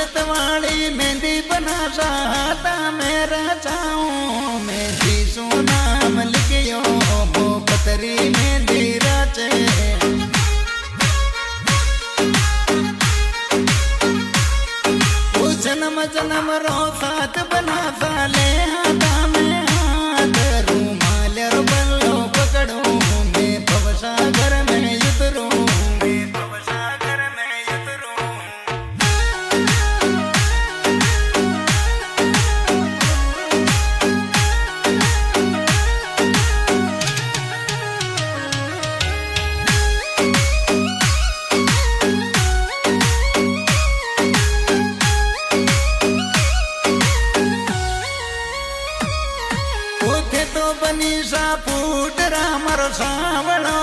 इज्जत वाली मेहंदी बना चाहता मेरा चाहूं मेहंदी सो नाम लिखियो वो पतरी मेहंदी राचे वो जन्म जन्म रो साथ बना साले हाथा में हाथ रूमाल रो बल्लो पकड़ूं मैं भवसागर में उतरूं बनी सा फूट रामर सावलो